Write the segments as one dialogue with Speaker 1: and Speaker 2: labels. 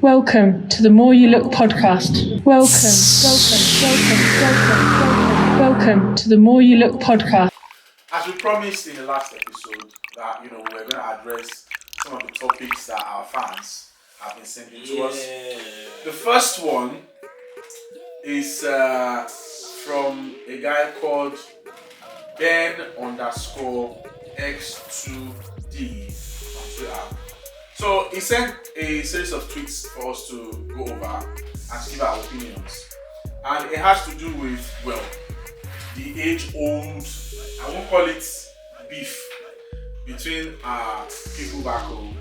Speaker 1: Welcome to the More You Look podcast. Welcome to the More You Look podcast.
Speaker 2: As we promised in the last episode, that we were going to address some of the topics that our fans have been sending to us. The first one is from a guy called Ben_X2D on Twitter. So he sent a series of tweets for us to go over and to give our opinions. And it has to do with, well, the age-old, I won't call it beef, between people back home,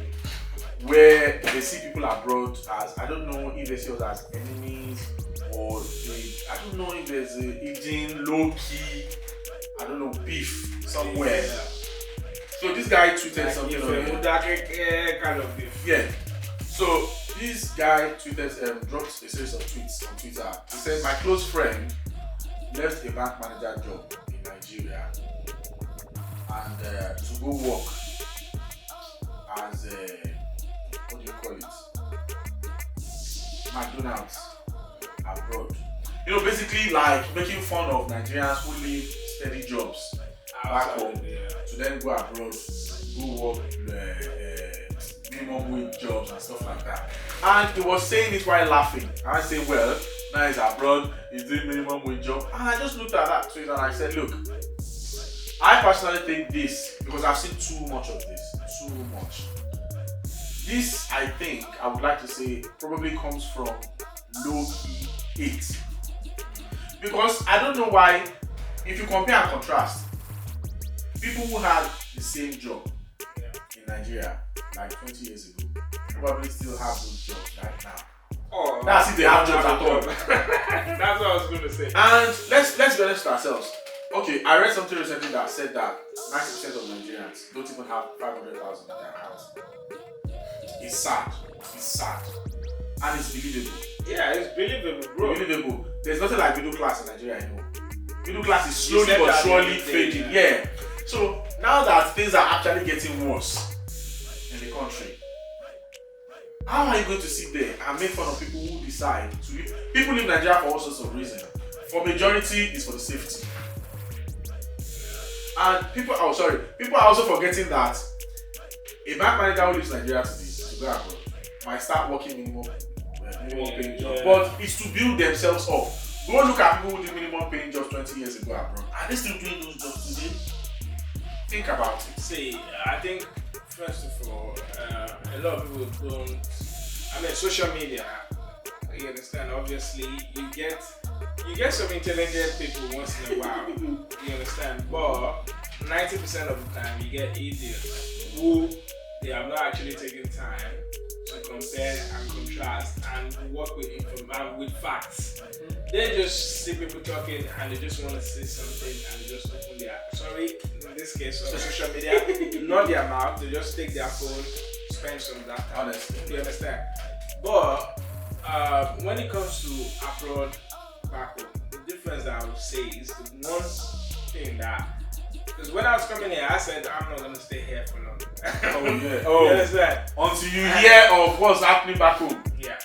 Speaker 2: where they see people abroad as, I don't know if they see us as enemies, or I don't know if there's a hidden, low-key, I don't know, beef somewhere. So this guy tweeted like something on it.
Speaker 3: Kind of beef.
Speaker 2: Yeah. So this guy tweeted, dropped a series of tweets on Twitter. He said, my close friend left a bank manager job in Nigeria and to go work as what do you call it? McDonald's abroad. Basically like making fun of Nigerians who leave steady jobs back home to then go abroad, go work minimum wage jobs and stuff like that. And he was saying it while laughing. I said, well, now he's abroad, he's doing minimum wage job. And I just looked at that tweet and I said, look, I personally think this, because I've seen too much of this, too much. This, I think, I would like to say, probably comes from low-key hate. Because I don't know why, if you compare and contrast, people who had the same job in Nigeria like 20 years ago probably still have those jobs right now.
Speaker 3: Oh,
Speaker 2: that's if they have jobs at all.
Speaker 3: That's what I was going to say.
Speaker 2: And let's be honest with ourselves. Okay, I read something recently that said that 90% of Nigerians don't even have 500,000 in their accounts. It's sad. It's sad. And it's believable.
Speaker 3: Yeah, it's believable, bro.
Speaker 2: Believable. There's nothing like middle class in Nigeria anymore. Middle class is slowly but surely fading. Yeah. So now that things are actually getting worse in the country, how are you going to sit there and make fun of people who decide to leave? People leave Nigeria for all sorts of reasons. For majority, it's for the safety. And people are also forgetting that a bank manager who leaves Nigeria to go abroad might start working minimum paying jobs. But it's to build themselves up. Go look at people who did minimum paying jobs 20 years ago abroad. Are they still doing those jobs today? Think about it.
Speaker 3: See, I think first of all, a lot of people don't. Social media. You understand? Obviously, you get some intelligent people once in a while. You understand? But 90% of the time, you get idiots who they have not actually taken time to compare and contrast and work with facts. They just see people talking and they just want to say something and they just open their, in this case on social media, not their mouth, they just take their phone, spend some data.
Speaker 2: Honestly.
Speaker 3: You understand? But when it comes to abroad, back home, the difference that I would say is the one thing that, because when I was coming here, I said I'm not going to stay here for long.
Speaker 2: Oh yeah.
Speaker 3: You understand?
Speaker 2: Until you hear of what's happening back home.
Speaker 3: Yeah.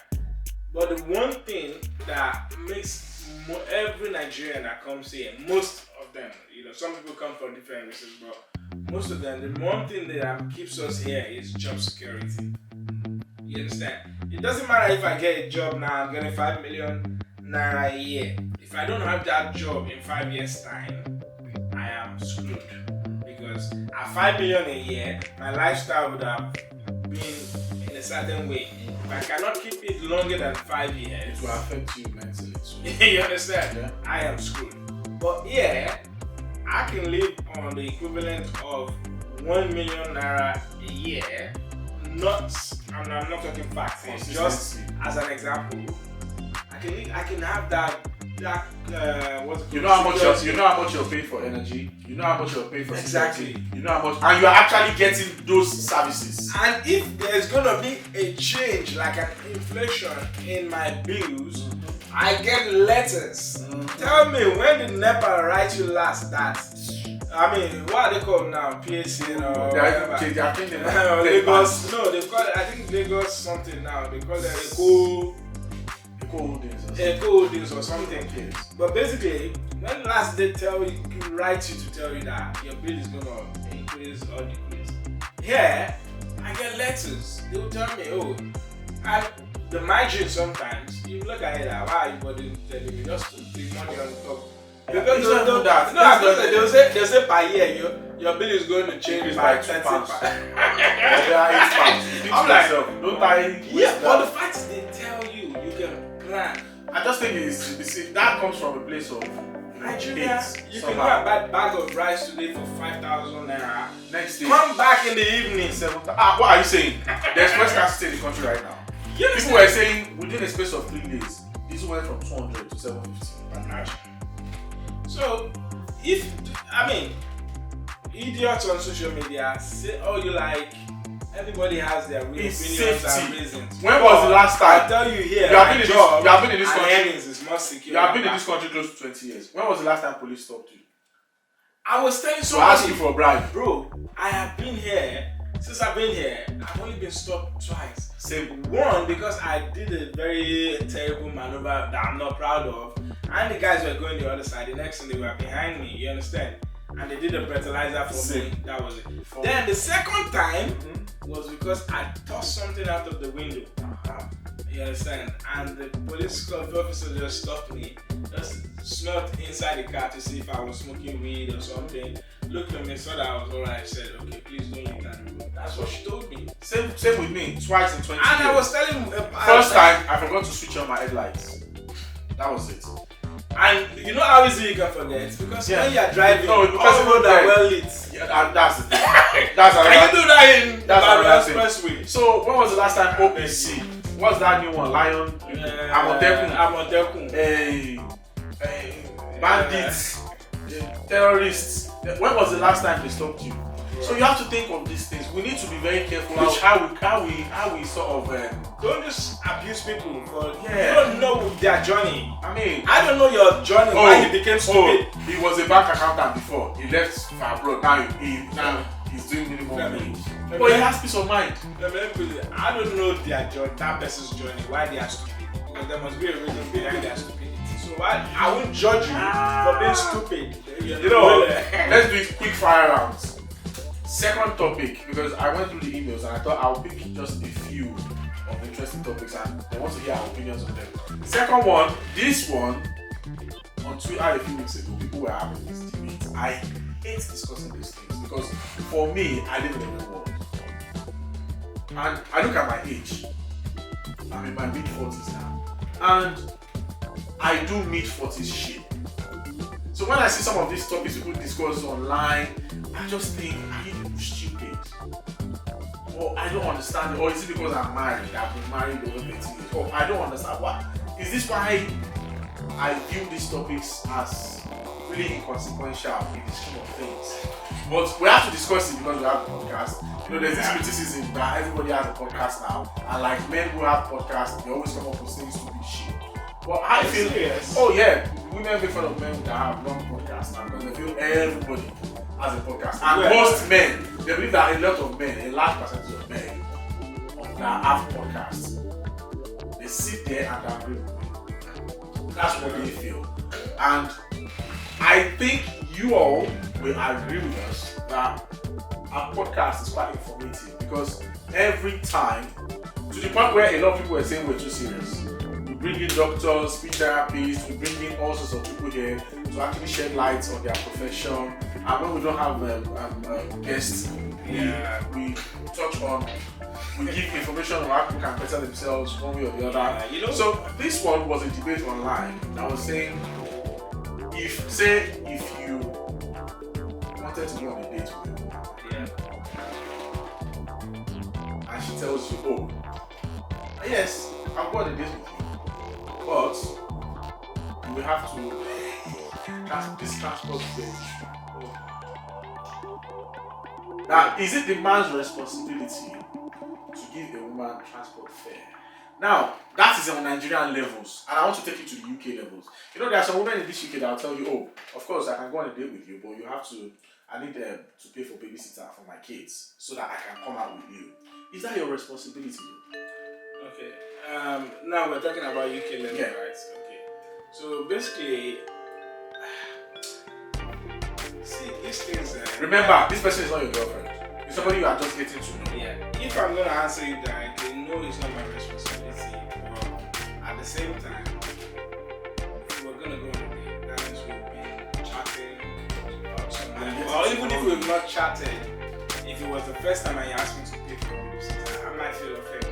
Speaker 3: But the one thing that makes every Nigerian that comes here, most of them, some people come for different reasons, but most of them, the one thing that keeps us here is job security. You understand? It doesn't matter if I get a job now, I'm getting 5 million naira a year. If I don't have that job in 5 years' time, I am screwed. Because at 5 million a year, my lifestyle would have been in a certain way. If I cannot keep it longer than 5 years,
Speaker 2: it will affect you mentally too.
Speaker 3: You understand?
Speaker 2: Yeah.
Speaker 3: I am screwed. But yeah, I can live on the equivalent of 1 million naira a year. I'm not talking facts here. Just as an example, I can have that what's it called?
Speaker 2: You know how much you're paying for energy. You know how much you're paying for
Speaker 3: exactly.
Speaker 2: Security. You know how much, and you're actually getting those services.
Speaker 3: And if there's gonna be a change, like an inflation in my bills, I get letters. Tell me, when did NEPA write you last that? What are they called now? PAC,
Speaker 2: They are changing
Speaker 3: Lagos. No, they've got. I think Lagos something now. They call it Eco Holdings or something. But basically, when last they write you to tell you that your bill is gonna increase or decrease. Here, I get letters. They will tell me, oh, and the margin sometimes you look at it like, why you body telling me just to put money on top. Because they'll say per year your bill is going to change by 20 pounds.
Speaker 2: I'm like, don't I?
Speaker 3: Yeah, but the fact is they tell you can plan.
Speaker 2: I just think that comes from a place of
Speaker 3: Nigeria. You can go and buy a bag of rice today for 5,000 naira.
Speaker 2: Next day,
Speaker 3: come back in the evening.
Speaker 2: What are you saying? There's first scarcity in the country right now.
Speaker 3: Yes.
Speaker 2: People were saying within a space of 3 days, this went from 200 to 750.
Speaker 3: So, idiots on social media say all you like. Everybody has their real opinions and reasons.
Speaker 2: When was the last time?
Speaker 3: I tell you here,
Speaker 2: you have been in this country.
Speaker 3: Earnings is more secure.
Speaker 2: You have been in this country close to 20 years. When was the last time police stopped you?
Speaker 3: I was telling
Speaker 2: somebody. To ask you for a bribe.
Speaker 3: Bro, I have been here. Since I've been here, I've only been stopped twice.
Speaker 2: Same.
Speaker 3: One, because I did a very terrible maneuver that I'm not proud of. And the guys were going the other side. The next thing they were behind me, you understand? And they did a breathalyzer for me. That was it. Then the second time was because I tossed something out of the window. You understand? And the police officer just stopped me. Just smelled inside the car to see if I was smoking weed or something. Looked at me, saw that I was alright. Said, okay, please don't leave that room. That's what she told me.
Speaker 2: Same with me. Twice in 20 years.
Speaker 3: And I was telling
Speaker 2: first time, I forgot to switch on my headlights. That was it.
Speaker 3: And you know how easy you can forget? Because when you're driving, all roads are well lit.
Speaker 2: Yeah, that's the thing.
Speaker 3: Can you do that in the expressway?
Speaker 2: So when was the last time OPC? What's that new one? Lion?
Speaker 3: Amotekun.
Speaker 2: Bandits. Terrorists. When was the last time they stopped you? So you have to think of these things. We need to be very careful how we sort of
Speaker 3: don't just abuse people for you don't know their journey.
Speaker 2: I
Speaker 3: don't know your journey why you became stupid.
Speaker 2: He was a bank accountant before. He left for abroad. Now he's doing minimum wage. But he has peace of mind.
Speaker 3: I don't know their journey, that person's journey, why they are stupid. Because there must be a reason behind their stupidity. So I won't judge you for being stupid.
Speaker 2: You know, let's do it quick fire rounds. Second topic, because I went through the emails and I thought I'll pick just a few of interesting topics and I want to hear our opinions on them. Second one, this one on Twitter a few weeks ago, people were having this debate. I hate discussing these things because for me, I live in a real world. And I look at my age. I'm in my mid-40s now. And I do mid-40s shit. So when I see some of these topics people discuss online, I just think, are you people stupid? Or I don't understand it. Or is it because I'm married? I've been married over 30 years. Or I don't understand. What? Is this why I view these topics as really inconsequential in the scheme of things? But we have to discuss it because we have a podcast. You know, there's this criticism that everybody has a podcast now. And like men who have podcasts, they always come up with saying stupid shit. But I feel, women make fun of men that have long podcasts now because they feel everybody has a podcast. And most men, they believe that a lot of men, a large percentage of men that have podcasts, they sit there and agree with me. That's what they feel. And I think you all will agree with us that our podcast is quite informative because every time, to the point where a lot of people were saying we're too serious. We bring in doctors, speech therapists, we bring in all sorts of people here to actually shed light on their profession. And when we don't have guests, we touch on, we give information on how people can better themselves one way or the other. So this one was a debate online. I was saying, if you wanted to go on a date with her, and she tells you, oh, yes, I'll go on a date with you. But we have to transport fare. Now, is it the man's responsibility to give a woman transport fare? Now, that is on Nigerian levels, and I want to take you to the UK levels. You know, there are some women in this UK that will tell you, oh, of course, I can go on a date with you, but you have to I need to pay for babysitter for my kids so that I can come out with you. Is that your responsibility?
Speaker 3: Okay. Now we're talking about UK level,
Speaker 2: Yeah.
Speaker 3: right? Okay. So basically, see these things.
Speaker 2: Remember, this person is not your girlfriend. It's somebody you are just getting to know.
Speaker 3: Yeah. If I'm gonna answer you directly, no, it's not my responsibility. But at the same time, if we're gonna go on a date, that means we've been chatting about something. Or even if we've not chatted, if it was the first time and you asked me to pay for babysitter, I might feel offended.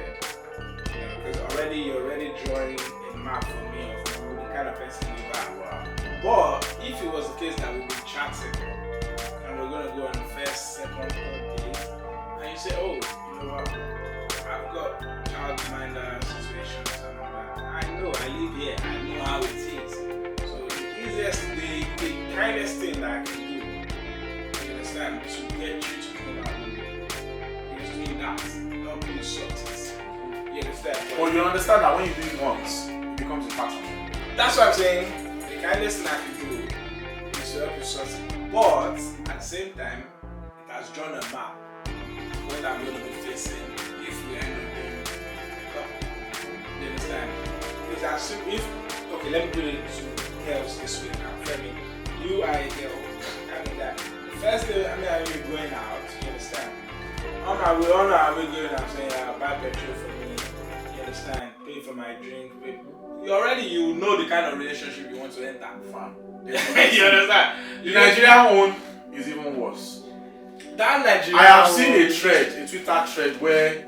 Speaker 3: You know, because you're already drawing a map for me of the kind of person you are. But if it was the case that we've been chatting and we're gonna go on the first, second, third date, and you say, oh, you know what, I've got childminder situations and all that. I know, I live here, I know how it is. So the easiest, the kindest thing that I can do, you understand, to get you to come out with me is doing that, help you sort it. You understand?
Speaker 2: But you understand that when you do it once, it becomes a pattern.
Speaker 3: That's what I'm saying. The kindest thing I can do is to help you sort it. But at the same time, it has drawn a map what I'm going to be facing if we end up being a couple. You understand? Because as soon if okay, let me put it to girls this way now. Femi, you are a girl. I mean that. The first day I'm going out, you understand? On our way going out, saying I'll buy petrol for me. You understand? Pay for my drink. You know the kind of relationship you want to enter.
Speaker 2: Fam.
Speaker 3: You understand?
Speaker 2: The Nigerian one is even worse.
Speaker 3: That Nigerian
Speaker 2: I have seen a Twitter thread where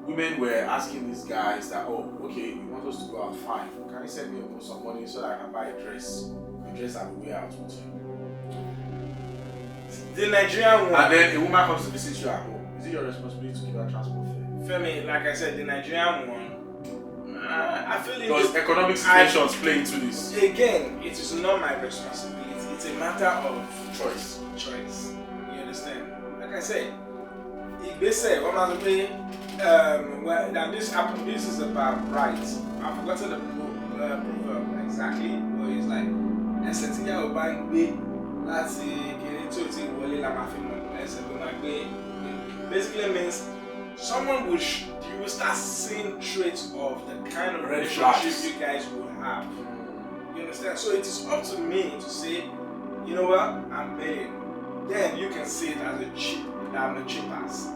Speaker 2: women were asking these guys that, oh, okay, you want us to go out, fine. Can you send me some money so that I can buy a dress I will wear out with you?
Speaker 3: The Nigerian one.
Speaker 2: And then a woman comes to visit you at home. Is it your responsibility to give her transport fare?
Speaker 3: Femi, like I said, the Nigerian one, I feel
Speaker 2: Does economic situations play into this?
Speaker 3: Again, it is not my responsibility. It's a matter of
Speaker 2: Choice.
Speaker 3: You understand? Like I said, if they say, what am I saying? Well, now this is about rights. I've forgotten the proverb exactly, but it's like, Essential will bank B, that's basically means someone will you will start seeing traits of the kind of relationship you guys will have. You understand? So it is up to me to say, you know what, I'm paying. Then you can see it as a cheap, that I'm a cheap ass.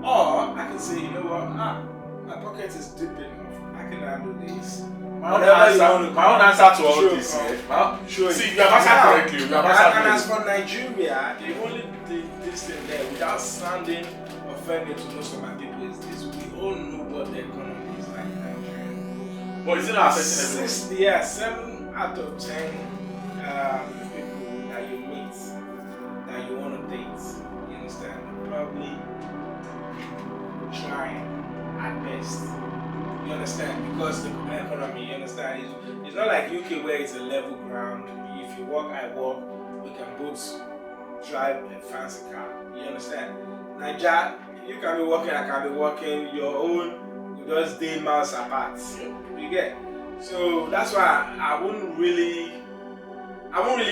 Speaker 3: Or I can say, you know what, my pocket is deep enough. I can handle this.
Speaker 2: My own answer to all this. See, you have answered correctly.
Speaker 3: And as for Nigeria, the only this thing there, without sounding offended to most of my people, is this: we all know what the economy is like in Nigeria.
Speaker 2: But is it not affecting everyone?
Speaker 3: Yeah, 7 out of 10 people that you meet, that you want to date, you understand, probably trying at best. You understand? Because the economy, you understand, it's not like UK where it's a level ground. If you work, I work, we can both drive a fancy car. You understand? Nigeria, you can be working, I can be working, your own, we just day miles apart. You get? So that's why I won't really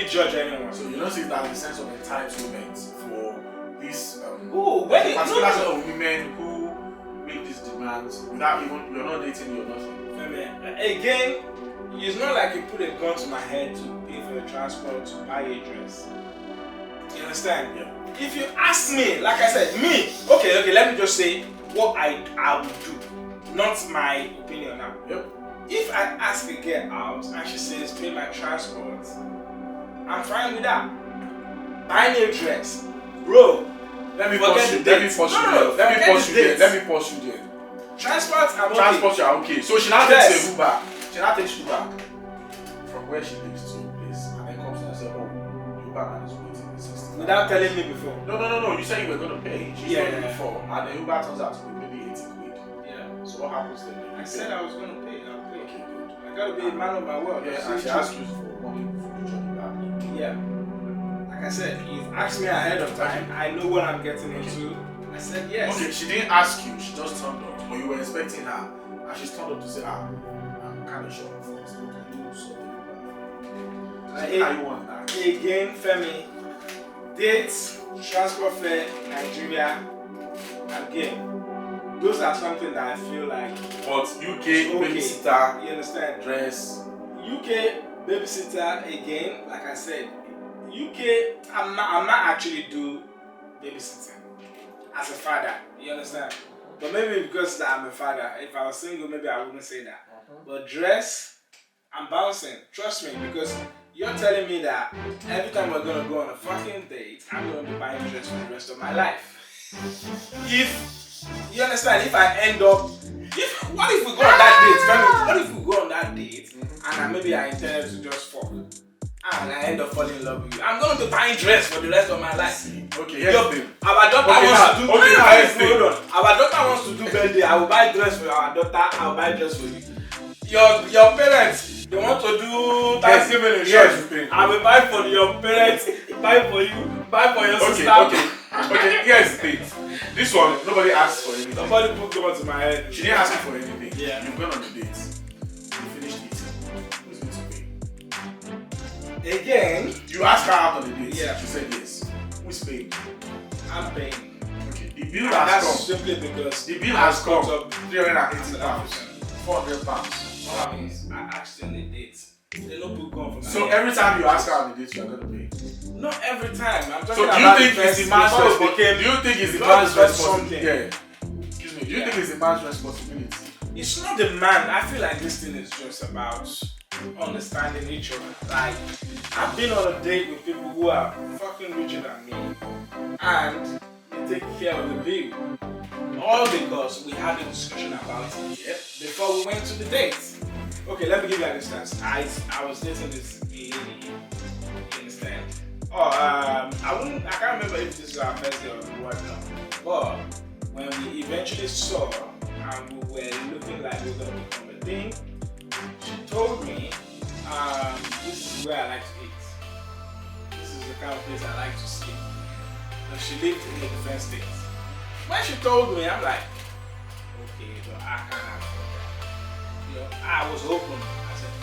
Speaker 3: judge anyone.
Speaker 2: So you don't see that the sense of entitlement for this
Speaker 3: particular
Speaker 2: set of women who make these demands without even, you're not dating, you're nothing.
Speaker 3: Again, it's not like you put a gun to my head to pay for the transport, to buy a dress. You understand?
Speaker 2: Yeah.
Speaker 3: If you ask me, like I said, okay, let me just say what I would do, not my opinion now.
Speaker 2: Yep.
Speaker 3: If I ask a girl out and she says pay my transport, I'm fine with that. Buy me a dress, bro.
Speaker 2: Let me pause you there.
Speaker 3: Transport,
Speaker 2: Transport, you're okay. So she now takes Uber. She now takes Uber from where she lives to your place, and then comes and says, "Oh, Uber man is waiting in 60."
Speaker 3: Without telling me before.
Speaker 2: No. You said you were going to pay. She told you
Speaker 3: Yeah.
Speaker 2: before, and then Uber turns out to be maybe 80 quid.
Speaker 3: Yeah.
Speaker 2: So what happens then?
Speaker 3: I said I was going to pay. I'll pay.
Speaker 2: Okay, good.
Speaker 3: I gotta be a man of my word.
Speaker 2: Yeah, and she asked you for money for the journey back.
Speaker 3: Yeah. Like I said, you've asked me ahead of time. I know what I'm getting into. I said yes.
Speaker 2: Okay, she didn't ask you. She just turned up, but you were expecting her, and she's turned up to say, I'm kind of short for this. Can you do something? How you want that?
Speaker 3: Again, Femi, dates, transport fare, Nigeria, and game. Those are something that I feel like.
Speaker 2: But UK
Speaker 3: okay.
Speaker 2: babysitter,
Speaker 3: You understand?
Speaker 2: dress.
Speaker 3: UK babysitter again, like I said, UK. I'm not actually do babysitting as a father. You understand? But maybe because I'm a father. If I was single, maybe I wouldn't say that. But dress, I'm bouncing. Trust me, because you're telling me that every time we're gonna go on a fucking date, I'm gonna be buying dress for the rest of my life. If you understand, if I end up, what if we go on that date? Femi, what if we go on that date and maybe I intended to just fuck and I end up falling in love with you? I'm gonna be buying dress for the rest of my life.
Speaker 2: Okay, here's the thing.
Speaker 3: Our daughter wants to do. Hold on. Our daughter wants to do birthday. I will buy dress for our daughter. I will buy dress for you. Your parents, they want to do Thanksgiving in church. I will buy for your parents, buy for you, buy for your sister.
Speaker 2: Okay, here's the thing. This one, nobody asked for anything.
Speaker 3: Nobody put them to my head.
Speaker 2: She didn't ask you for anything.
Speaker 3: Yeah.
Speaker 2: You've gone on the date. You finished eating. Who's going to pay?
Speaker 3: Again,
Speaker 2: You asked her out on the date.
Speaker 3: Yeah.
Speaker 2: She said yes. Who's paying?
Speaker 3: I'm paying.
Speaker 2: Okay. The bill
Speaker 3: And
Speaker 2: has
Speaker 3: that's
Speaker 2: come.
Speaker 3: simply because
Speaker 2: The bill has come.
Speaker 3: up
Speaker 2: 380 pounds. 400 pounds.
Speaker 3: What happens? I asked on the date. They don't put gun for my
Speaker 2: So
Speaker 3: head.
Speaker 2: every time you ask her on the date, you're going to pay.
Speaker 3: Not every time. I'm talking
Speaker 2: So do
Speaker 3: about
Speaker 2: you think it's the man's responsibility? Do you think it's the man's responsibility? Yeah. Excuse me. Do you think it's the man's responsibility?
Speaker 3: It's not the man. I feel like this thing is just about understanding each other. Like, I've been on a date with people who are fucking richer than me, and they take care of the bill. All because we had a discussion about it before we went to the date. Okay, let me give you an instance. I was dating this lady. You understand? I can't remember if this is our first day or whatnot. But when we eventually saw and we were looking like we were gonna become a thing, she told me, this is where I like to eat. This is the kind of place I like to sleep. And she lived in the defense state. When she told me, I'm like, okay, but I can't afford that. You know, I was open. I said,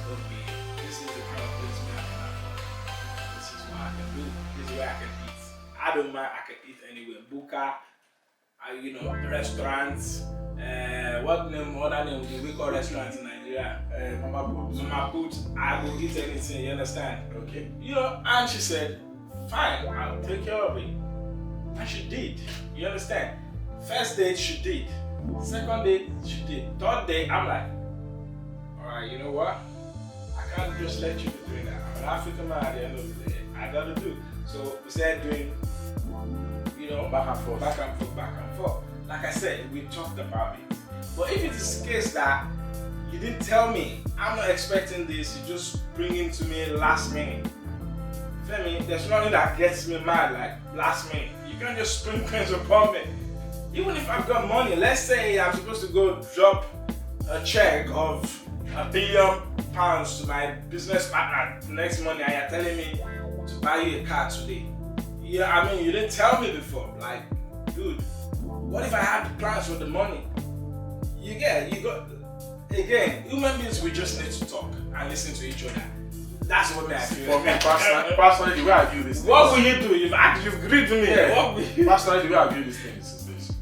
Speaker 3: okay, this is the kind of place where I can afford. This is what I can do. This is where I can eat. I don't mind. I can eat anywhere. Buka, restaurants. What other name we call restaurants in Nigeria? Mama Put. I will eat anything. You understand?
Speaker 2: Okay.
Speaker 3: You know, and she said, fine, I'll take care of it. And she did. You understand? First date, she did. Second date, she did. Third day, I'm like, alright, you know what? I can't just let you be doing that. I'm an African man at the end of the day. I gotta do. So we started doing,
Speaker 2: Back and forth.
Speaker 3: Back and forth. Like I said, we talked about it. But if it is the case that you didn't tell me, I'm not expecting this, you just bring it to me last minute. Femi, there's nothing that gets me mad like last minute. You can't just spring things upon me. Even if I've got money, let's say I'm supposed to go drop a check of £1 billion to my business partner next money and you're telling me to buy you a car today. Yeah, I mean, you didn't tell me before. Like, dude, what if I had plans for the money? You got, again, human beings, we just need to talk and listen to each other. That's what I feel.
Speaker 2: For me, personally, the way I view this thing.
Speaker 3: What will you do? You've agreed to me.
Speaker 2: Yeah.
Speaker 3: What will you do?
Speaker 2: Personally, the way I view this thing is this.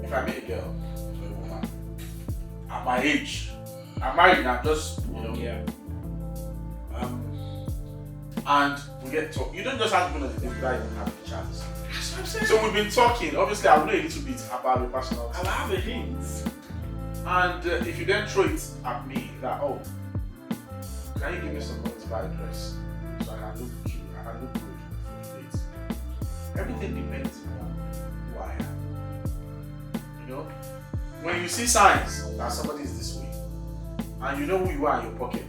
Speaker 2: If I meet a girl, or a woman, at my age, I'm married now, just,
Speaker 3: Yeah.
Speaker 2: And we get to talk. You don't just have to go on the date without even having a chat.
Speaker 3: That's what I'm saying.
Speaker 2: So we've been talking. Obviously, I will know a little bit about your personality.
Speaker 3: I'll have a hint.
Speaker 2: And if you then throw it at me that, oh, can you give me some money to buy a dress so I can look cute, I can look good for the date? Everything depends on who I am. When you see signs that somebody is this way, and you know who you are in your pocket,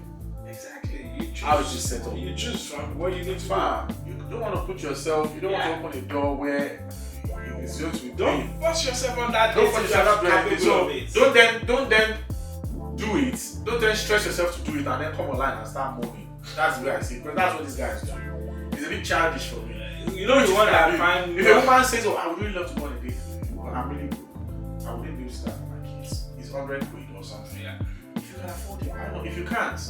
Speaker 3: Exactly. You choose.
Speaker 2: how is it set up?
Speaker 3: You choose from what you need to do.
Speaker 2: Fine. You don't want to put yourself, you don't want to open a door where it's going to be
Speaker 3: Don't
Speaker 2: pain.
Speaker 3: force yourself on that.
Speaker 2: Don't force yourself to do anything. So
Speaker 3: it.
Speaker 2: don't then do it. Don't then stress yourself to do it and then come online and start moaning. That's the way I see it. Because that's what this guy is doing. It's a bit childish for me.
Speaker 3: You know the one that I find.
Speaker 2: If a woman says, "Oh, I would really love to go on a date with you, but I'm really broke. I wouldn't be able to start for my kids. It's 100 quid or something."
Speaker 3: Yeah.
Speaker 2: If you can afford it, why not? If you can't,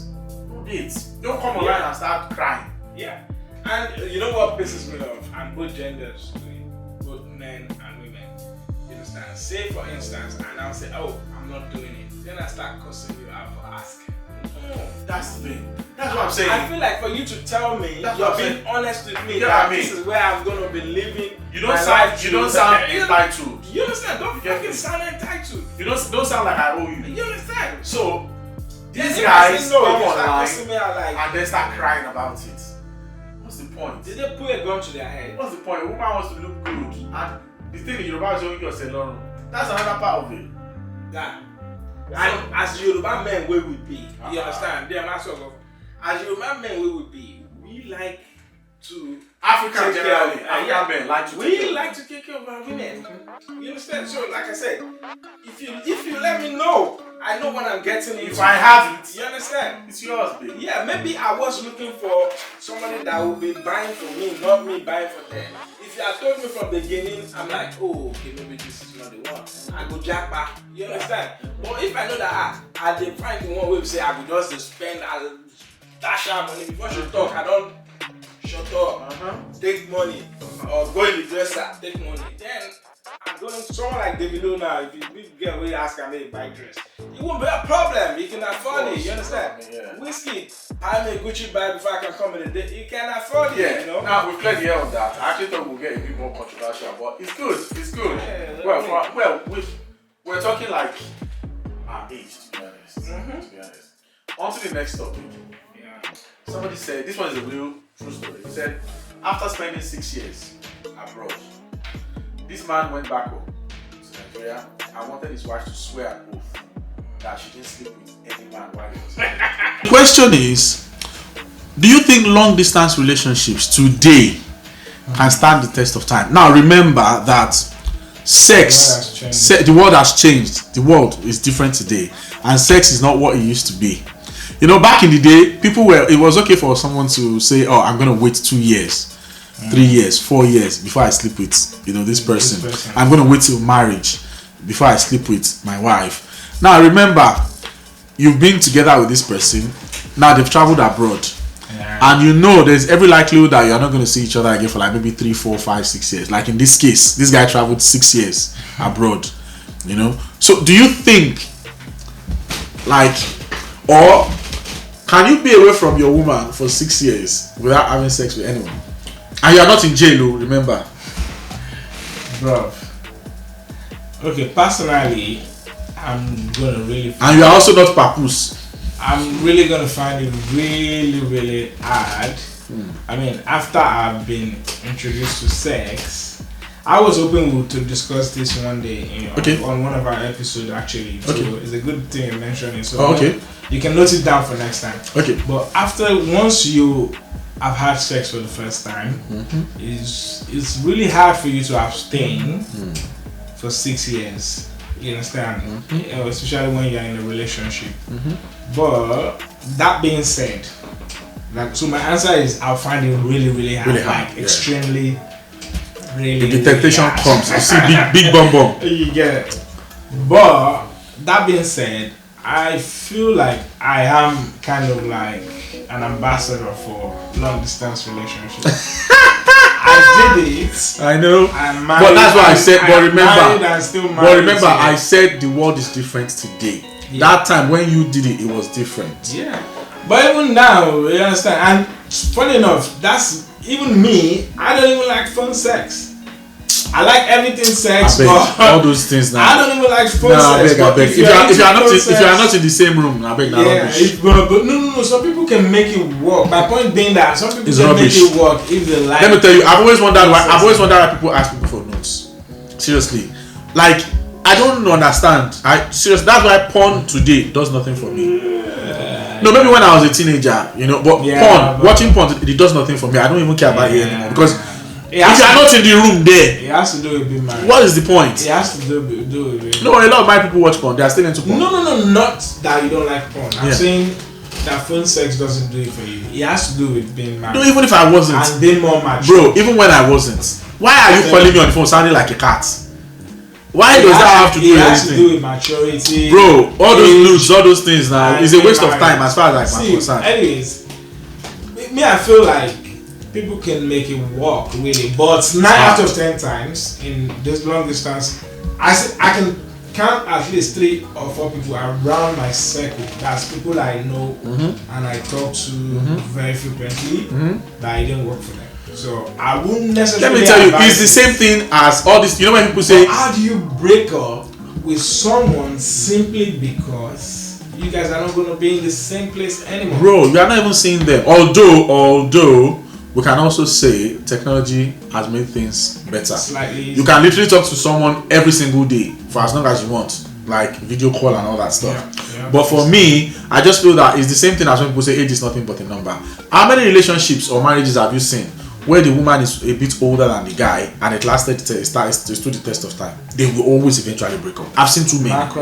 Speaker 2: no dates. Don't come online and start crying.
Speaker 3: Yeah. And you know what pisses me off? And both genders, both men and women. You understand? Say for instance, and I'll say, oh, I'm not doing it. Then I start cussing you out for asking.
Speaker 2: That's the thing. That's what I'm saying.
Speaker 3: I feel like for you to tell me, you're being honest with me,
Speaker 2: that
Speaker 3: this is where I'm gonna be living.
Speaker 2: You don't sound entitled.
Speaker 3: You understand? Don't fucking sound entitled.
Speaker 2: You don't sound like I owe you.
Speaker 3: You understand?
Speaker 2: So these
Speaker 3: Then
Speaker 2: guys
Speaker 3: come
Speaker 2: online and then start crying about it. What's the point?
Speaker 3: Did they put a gun to their head?
Speaker 2: What's the point? A woman wants to look good, and the thing is, Yoruba is showing yourself alone. That's another part of it.
Speaker 3: Yeah. And as Yoruba men, we would be. You understand? They are not sort of. As Yoruba men, we would be. We like to
Speaker 2: African generally, African men like to.
Speaker 3: We like to take care of our women. You understand? So, like I said, if you let me know, I know what I'm getting.
Speaker 2: If I have it,
Speaker 3: you understand?
Speaker 2: It's yours, baby.
Speaker 3: Yeah, maybe I was looking for somebody that would be buying for me, not me buying for them. If you had told me from the beginning, I'm like, oh, okay, maybe this is not the one. I go jack back. You understand? But if I know that I did find the one where we say I would just spend a dash out money before she talk, I don't shut up, take money, or go in the dresser, take money. Then I'm going to someone like Davido now. If you big girl will ask me to buy dress, it won't be a problem. You can afford it. You understand?
Speaker 2: Yeah.
Speaker 3: Whiskey, I make Gucci bag before I can come in the day. You can afford it. You know.
Speaker 2: Now we've cleared the air on that. I actually thought we'll get a bit more controversial, but it's good. It's good.
Speaker 3: Yeah,
Speaker 2: we're talking like our age, to be honest. To be honest. On to the next topic.
Speaker 3: Yeah.
Speaker 2: Somebody said this one is a real true story. He said after spending 6 years abroad, this man went back home to Nigeria and wanted his wife to swear an oath that she didn't sleep with any man while he was there.
Speaker 4: The question is, do you think long distance relationships today can stand the test of time? Now remember that the world has changed. The world is different today, and sex is not what it used to be. You know, back in the day, it was okay for someone to say, oh, I'm going to wait 2 years, 3 years, 4 years before I sleep with, this person. I'm going to wait till marriage before I sleep with my wife. Now, remember, you've been together with this person. Now, they've traveled abroad. And there's every likelihood that you're not going to see each other again for like maybe 3, 4, 5, 6 years. Like in this case, this guy traveled 6 years abroad, So do you think, or can you be away from your woman for 6 years without having sex with anyone? And you are not in jail, remember?
Speaker 3: Bro. Okay, personally, I'm gonna really.
Speaker 4: And you are also not papoose.
Speaker 3: I'm really gonna find it really, really hard. I mean, after I've been introduced to sex, I was hoping to discuss this one day on one of our episodes actually. So it's a good thing you mentioned it. So you can note it down for next time.
Speaker 4: Okay.
Speaker 3: But once you have had sex for the first time, it's really hard for you to abstain for 6 years. You understand? Especially when you're in a relationship. But that being said, so my answer is I'll find it really, really hard. Extremely, really.
Speaker 4: If the temptation comes, you see big bum.
Speaker 3: You get it. But that being said, I feel like I am kind of like an ambassador for long distance relationships. I did it.
Speaker 4: I know. But that's what I said. But remember, I said the world is different today. Yeah. That time when you did it was different.
Speaker 3: Yeah. But even now, you understand. And funny enough, that's even me. I don't even like phone sex. I like everything sex, but
Speaker 4: all those things now.
Speaker 3: I don't even like phone sex.
Speaker 4: I beg. If you are not in the same room, I beg.
Speaker 3: But no. Some people can make it work. My point being that some people can make it work if they like.
Speaker 4: Let me tell you, I've always wondered why people ask people for notes. Seriously, like I don't understand. Seriously, that's why porn today does nothing for me. No, maybe when I was a teenager, but watching porn, it does nothing for me. I don't even care about it anymore because. If you are not in the room there,
Speaker 3: it has to do with being married.
Speaker 4: What is the point?
Speaker 3: It has to do with being
Speaker 4: No, a lot of my people watch porn. They are still into porn.
Speaker 3: No, not that you don't like porn. I'm saying that phone sex doesn't do it for you. It has to do with being married.
Speaker 4: No, even if I wasn't.
Speaker 3: And being more mature.
Speaker 4: Bro, even when I wasn't. Why are you calling me on the phone sounding like a cat? Why does that have to do with anything? It has to do
Speaker 3: with maturity.
Speaker 4: Bro, all those loops, all those things now, it's a waste of time as far as I'm concerned.
Speaker 3: Anyways, me, I feel like people can make it work really, but 9 out of 10 times in this long distance, I can count at least 3 or 4 people around my circle. That's people I know and I talk to very frequently that it didn't work for them. So I wouldn't necessarily.
Speaker 4: Let me tell you, it's the same thing as all this. You know when people say,
Speaker 3: how do you break up with someone simply because you guys are not going to be in the same place anymore?
Speaker 4: bro, you are not even seeing them. Although we can also say technology has made things better.
Speaker 3: Slightly
Speaker 4: You can literally talk to someone every single day for as long as you want, like video call and all that stuff.
Speaker 3: Yeah,
Speaker 4: But for me, I just feel that it's the same thing as when people say age is nothing but a number. How many relationships or marriages have you seen where the woman is a bit older than the guy and it lasted to stood the test of time? They will always eventually break up. I've seen too many.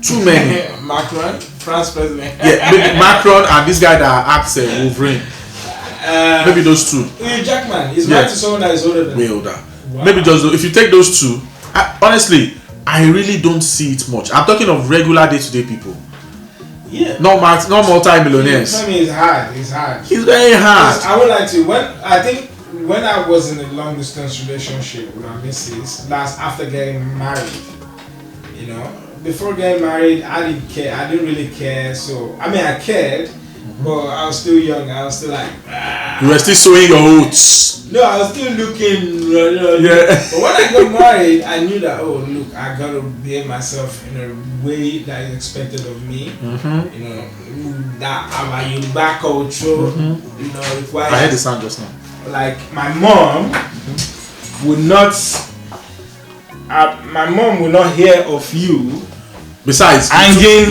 Speaker 4: Too many.
Speaker 3: Macron, France president.
Speaker 4: Yeah, maybe Macron and this guy that acts Wolverine. Maybe those two.
Speaker 3: Hugh Jackman is married to someone that is older than
Speaker 4: way older. Wow. Maybe just if you take those two, honestly, I really don't see it much. I'm talking of regular day-to-day people.
Speaker 3: Yeah.
Speaker 4: Not multi-millionaires.
Speaker 3: I mean, it's hard. It's hard.
Speaker 4: It's very hard.
Speaker 3: I would like to. When I was in a long distance relationship with my missus, that's after getting married. You know, before getting married, I didn't care. I didn't really care. So I mean, I cared, but I was still young. I was still like.
Speaker 4: You were still sowing your oats.
Speaker 3: No, I was still looking.
Speaker 4: Yeah.
Speaker 3: But when I got married, I knew that I gotta behave myself in a way that is expected of me. You know, that our Yoruba culture. You know, requires.
Speaker 4: I heard the sound just now.
Speaker 3: Like my mom would not. My mom will not hear of you.
Speaker 4: Besides,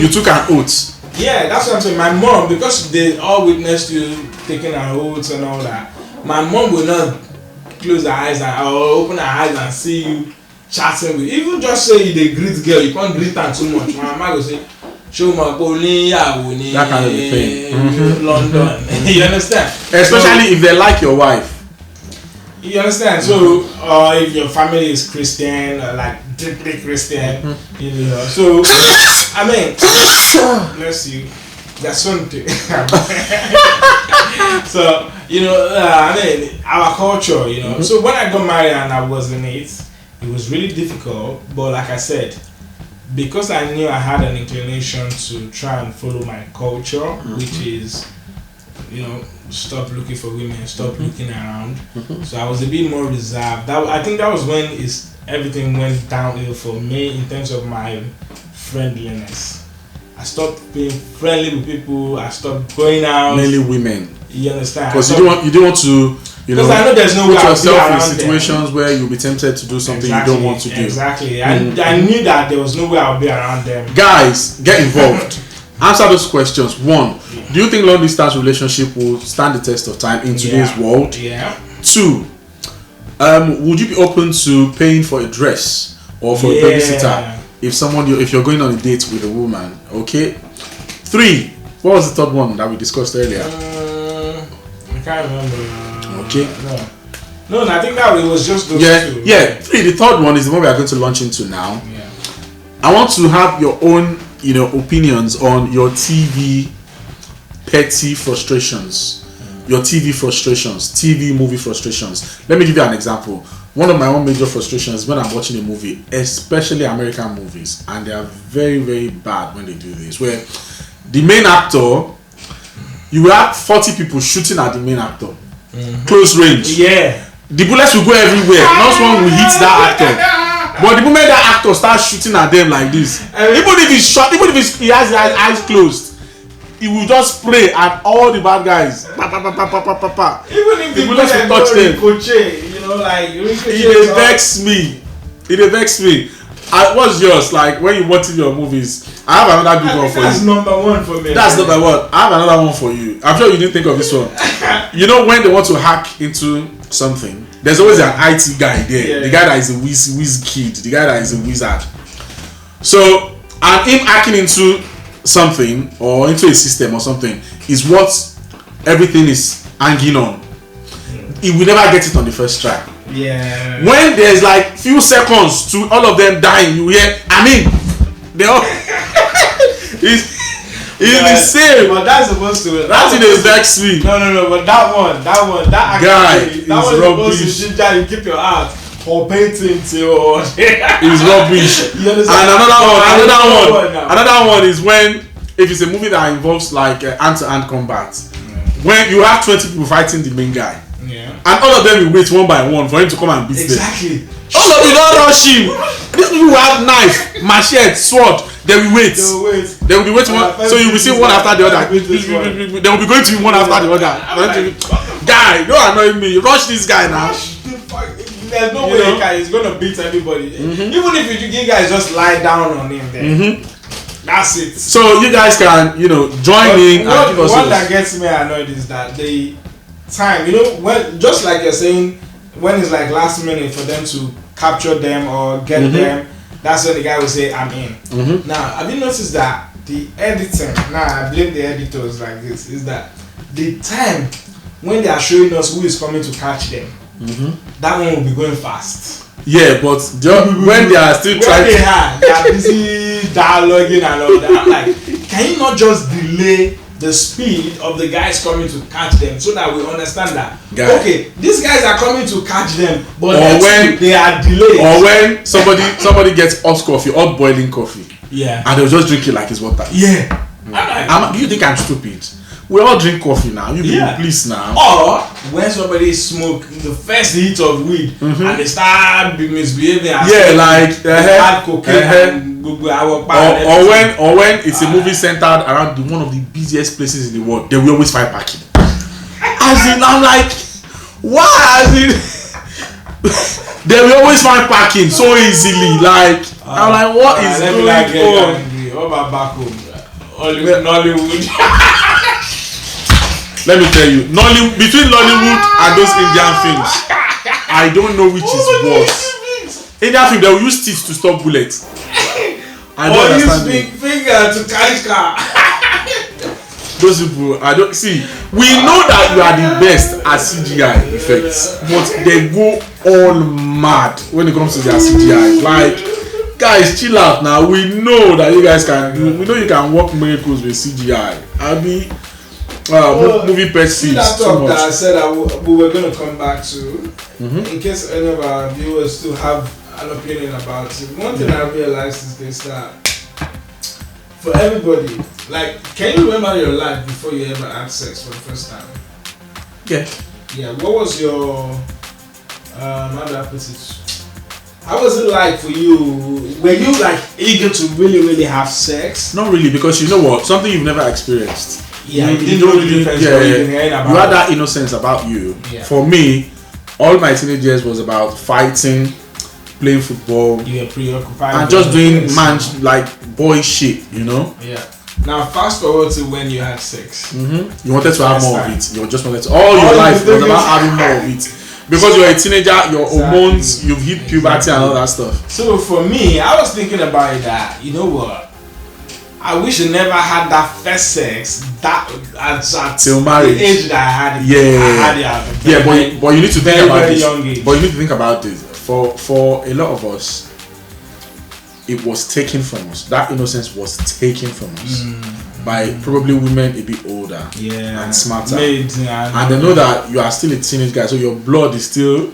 Speaker 4: you took an oath.
Speaker 3: Yeah, that's what I'm saying. My mom, because they all witnessed you taking her oaths and all that. My mom will not close her eyes or open her eyes and see you chatting with. Even just say you dey greet girl, you can't greet her too much. My mama will say, "Show my poli yawuni."
Speaker 4: That kind of thing.
Speaker 3: London. You understand?
Speaker 4: Especially if they like your wife.
Speaker 3: You understand? So, if your family is Christian, like deeply Christian, you know. So, I mean, bless you. That's something. So, you know, I mean, our culture, you know. So when I got married and I was in it was really difficult. But like I said, because I knew I had an inclination to try and follow my culture, which is, you know, stop looking for women, stop looking around. So I was a bit more reserved. I think that was when everything went downhill for me in terms of my friendliness. I stopped being friendly with people. I stopped going out.
Speaker 4: Mainly women.
Speaker 3: You understand?
Speaker 4: Because you don't want to, you know,
Speaker 3: I know there's no way
Speaker 4: put yourself in
Speaker 3: them.
Speaker 4: situations where you'll be tempted to do something you don't want to do.
Speaker 3: Exactly. I knew that there was no way I'll be around them.
Speaker 4: Guys, get involved. Answer those questions. 1, do you think long distance relationship will stand the test of time in today's world?
Speaker 3: Yeah.
Speaker 4: 2, would you be open to paying for a dress or for a babysitter if you're going on a date with a woman? Okay. 3, what was the third one that we discussed earlier?
Speaker 3: I can't remember.
Speaker 4: Okay.
Speaker 3: No, I think that it was just those two.
Speaker 4: Yeah. 3, the third one is the one we are going to launch into now.
Speaker 3: Yeah.
Speaker 4: I want to have your own, you know, opinions on your TV petty frustrations, your TV frustrations, TV movie frustrations. Let me give you an example. One of my own major frustrations when I'm watching a movie, especially American movies, and they are very, very bad when they do this, where the main actor, you will have 40 people shooting at the main actor, close range.
Speaker 3: Yeah.
Speaker 4: The bullets will go everywhere. Not one will hit that actor. But the moment that actor starts shooting at them like this, even if he's shot, even if he has his eyes closed, he will just spray at all the bad guys. Pa, pa, pa, pa, pa, pa, pa.
Speaker 3: Even if the
Speaker 4: bullets will touch them.
Speaker 3: Ricochet, you know, like
Speaker 4: It vex me. It vex me. What's yours? Like when you watching your movies, I have another big one for you.
Speaker 3: That's number one for me.
Speaker 4: That's number one. I have another one for you. I'm sure you didn't think of this one. You know when they want to hack into something, there's always an IT guy there.
Speaker 3: Yeah.
Speaker 4: The guy that is a whiz kid. The guy that is a wizard. So, and him hacking into something or into a system or something is what everything is hanging on. He will never get it on the first try.
Speaker 3: Yeah.
Speaker 4: When there's like few seconds to all of them dying, you hear, I mean, they all It's the same.
Speaker 3: But that's supposed to.
Speaker 4: That's in a vex me.
Speaker 3: No. But that one, that
Speaker 4: guy
Speaker 3: is supposed
Speaker 4: rubbish.
Speaker 3: to ginger you keep your heart for painting till.
Speaker 4: It's rubbish.
Speaker 3: You
Speaker 4: And
Speaker 3: understand?
Speaker 4: another one is when if it's a movie that involves like hand-to-hand combat, when you have 20 people fighting the main guy, and all of them will wait one by one for him to come and beat them.
Speaker 3: Exactly.
Speaker 4: All of you don't rush him. These people will have knife, machete, sword. They will wait. They will be waiting. So you will see one after the other. They will be going to one after the other. Guy, don't annoy me. Rush this guy now.
Speaker 3: There's no way he's gonna beat everybody. Even if you guys just lie down on him, then that's it.
Speaker 4: So you guys can, join in.
Speaker 3: What that gets me annoyed is that the time, when just like you're saying, when it's like last minute for them to capture them or get them, that's when the guy will say, I'm in. Now, have you noticed that the editing, I blame the editors like this, is that the time when they are showing us who is coming to catch them, that one will be going fast.
Speaker 4: Yeah, but when they are still trying
Speaker 3: they are busy dialoguing and all that, I'm like, can you not just delay the speed of the guys coming to catch them so that we understand that okay, these guys are coming to catch them, but when they are delayed,
Speaker 4: or when somebody gets hot boiling coffee, and they'll just drink it like it's water. You think I'm stupid? We all drink coffee now. You please now.
Speaker 3: Or when somebody smoke the first hit of weed and they start misbehaving, hard cocaine,
Speaker 4: or when it's a movie centered around one of the busiest places in the world, they will always find parking. As in, I'm like, why? As in, they will always find parking so easily. Like, I'm like, what is going on?
Speaker 3: What about back home? Nollywood.
Speaker 4: Let me tell you, between Nollywood and those Indian films, I don't know which is worse. Indian film, they will use teeth to stop bullets. I don't understand.
Speaker 3: Or use big finger to carry car.
Speaker 4: Those people, I don't see. We know that you are the best at CGI effects, but they go all mad when it comes to their CGI. Like, guys, chill out now. We know that you guys can do. We know you can work miracles with CGI. Movie pet seeds.
Speaker 3: That talk that I said we were going to come back to, in case any of our viewers still have an opinion about it. One thing I realized is this, that for everybody, like, can you remember your life before you ever had sex for the first time? Yeah. What was your how do I put it? How was it like for you? Were you like eager to really have sex?
Speaker 4: Not really, because you know what? Something you've never experienced.
Speaker 3: You didn't know the difference.
Speaker 4: You had that innocence about you. For me, all my teenage years was about fighting, playing football,
Speaker 3: you were preoccupied,
Speaker 4: and just doing boy shit,
Speaker 3: Now fast forward to when you had sex.
Speaker 4: You wanted to have more of it. You just wanted to. All your life was about having more of it. Because you're a teenager, your hormones, you've hit puberty and all that stuff.
Speaker 3: So for me, I was thinking about it that, you know what? I wish I never had that first sex till marriage. The age that I had it.
Speaker 4: But you need to think about this.
Speaker 3: Young age.
Speaker 4: But you need to think about this. For a lot of us, it was taken from us. That innocence was taken from us by probably women a bit older and smarter. And they know that you are still a teenage guy, so your blood is still